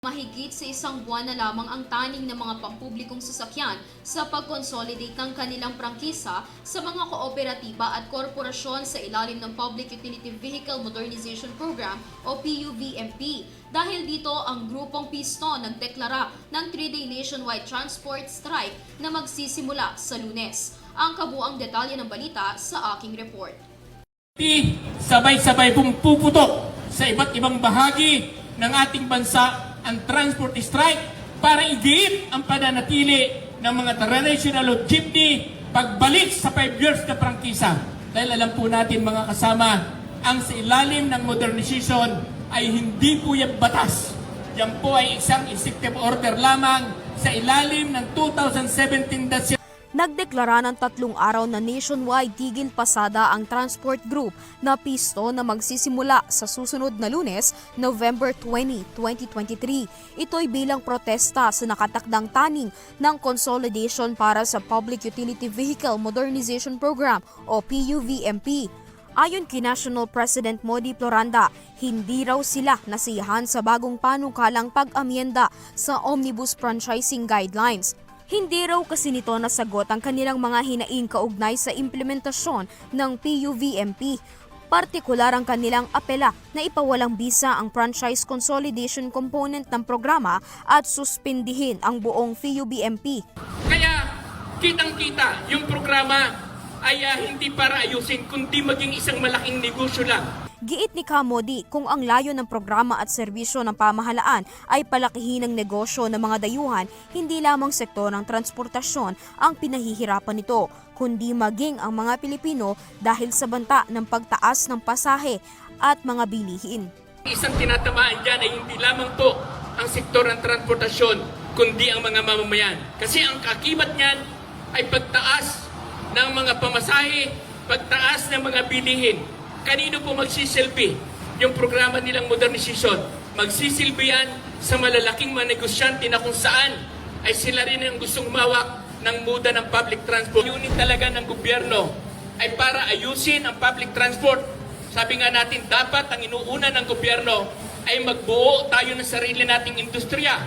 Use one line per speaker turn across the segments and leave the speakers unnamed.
Mahigit sa isang buwan na lamang ang taning ng mga pampublikong sasakyan sa pag-consolidate ng kanilang prangkisa sa mga kooperatiba at korporasyon sa ilalim ng Public Utility Vehicle Modernization Program o PUVMP. Dahil dito, ang grupong Pisto nagdeklara ng 3-day nationwide transport strike na magsisimula sa Lunes. Ang kabuang detalye ng balita sa aking report.
Sabay-sabay pong puputok sa iba't ibang bahagi ng ating bansa ang transport strike para igiit ang pananatili ng mga traditional o jeepney pagbalik sa 5 years na prangkisa. Dahil alam po natin mga kasama, ang sa ilalim ng modernization ay hindi po yan batas. Yan po ay isang executive order lamang sa ilalim ng 2017.
Nagdeklara ng 3 araw na nationwide tigil pasada ang transport group na Pisto na magsisimula sa susunod na Lunes, November 20, 2023. Ito'y bilang protesta sa nakatakdang taning ng consolidation para sa Public Utility Vehicle Modernization Program o PUVMP. Ayon kay National President Modi Floranda, hindi raw sila nasiyahan sa bagong panukalang pag-amyenda sa Omnibus Franchising Guidelines. Hindi raw kasi nito nasagot ang kanilang mga hinaing kaugnay sa implementasyon ng PUVMP. Partikular ang kanilang apela na ipawalang bisa ang franchise consolidation component ng programa at suspindihin ang buong PUVMP.
Kaya kitang-kita yung programa ay hindi para ayusin kundi maging isang malaking negosyo lang.
Giit ni Modi kung ang layo ng programa at serbisyo ng pamahalaan ay palakihin ang negosyo ng mga dayuhan, hindi lamang sektor ng transportasyon ang pinahihirapan nito, kundi maging ang mga Pilipino dahil sa banta ng pagtaas ng pasahe at mga bilihin.
Isang tinatamaan dyan ay hindi lamang po ang sektor ng transportasyon, kundi ang mga mamamayan. Kasi ang kakibat niyan ay pagtaas ng mga pamasahe, pagtaas ng mga bilihin. Kanino po magsisilbi yung programa nilang modernization? Magsisilbi yan sa malalaking mga negosyante na kung saan ay sila rin ang gustong humawak ng muda ng public transport. Unit talaga ng gobyerno ay para ayusin ang public transport. Sabi nga natin, dapat ang inuuna ng gobyerno ay magbuo tayo ng sarili nating industriya.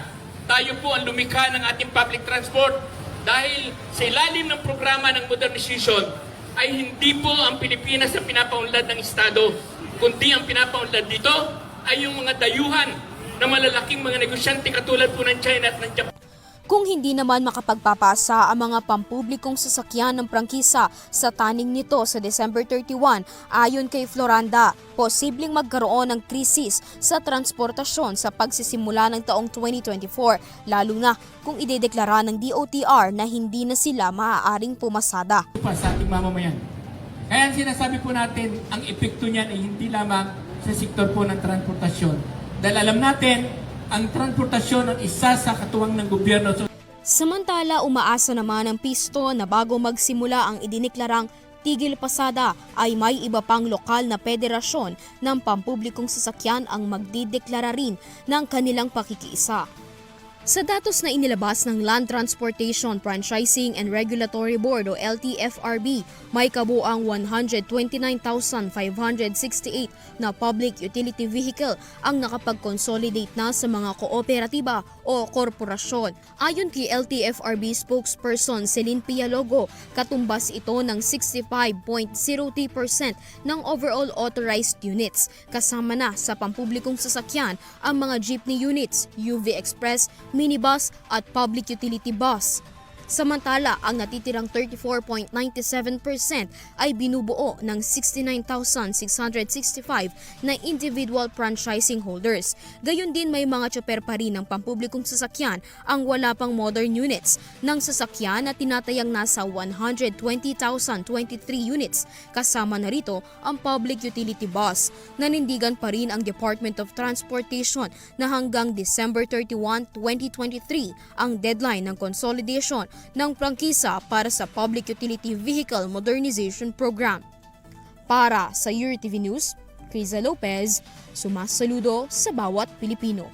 Tayo po ang lumikha ng ating public transport dahil sa ilalim ng programa ng modernization ay hindi po ang Pilipinas ang pinapaunlad ng Estado, kundi ang pinapaunlad dito ay yung mga dayuhan na malalaking mga negosyante katulad po ng China at ng Japan.
Kung hindi naman makapagpapasa ang mga pampublikong sasakyan ng prangkisa sa taning nito sa December 31, ayon kay Floranda, posibleng magkaroon ng krisis sa transportasyon sa pagsisimula ng taong 2024, lalo na kung idedeklara ng DOTR na hindi na sila maaaring pumasada.
Sa ating mamamayan. Kaya sinasabi po natin, ang epekto niyan ay hindi lamang sa sektor po ng transportasyon. Dahil alam natin, ang transportasyon ang isa sa katuwang ng gobyerno.
Samantala, umaasa naman ang Pisto na bago magsimula ang idineklarang tigil pasada ay may iba pang lokal na federasyon ng pampublikong sasakyan ang magdideklara rin ng kanilang pakikiisa. Sa datos na inilabas ng Land Transportation Franchising and Regulatory Board o LTFRB, may kabuang 129,568 na public utility vehicle ang nakapag-consolidate na sa mga kooperatiba o korporasyon. Ayon kay LTFRB spokesperson Celine Pialogo, katumbas ito ng 65.03% ng overall authorized units. Kasama na sa pampublikong sasakyan ang mga jeepney units, UV Express, minibus at public utility bus. Samantala, ang natitirang 34.97% ay binubuo ng 69,665 na individual franchising holders. Gayon din may mga tsoper pa rin ng pampublikong sasakyan ang wala pang modern units ng sasakyan na tinatayang nasa 120,023 units. Kasama na rito ang public utility bus. Nanindigan pa rin ang Department of Transportation na hanggang December 31, 2023 ang deadline ng consolidation ng prangkisa para sa Public Utility Vehicle Modernization Program. Para sa URTV News, Criza Lopez, sumasaludo sa bawat Pilipino.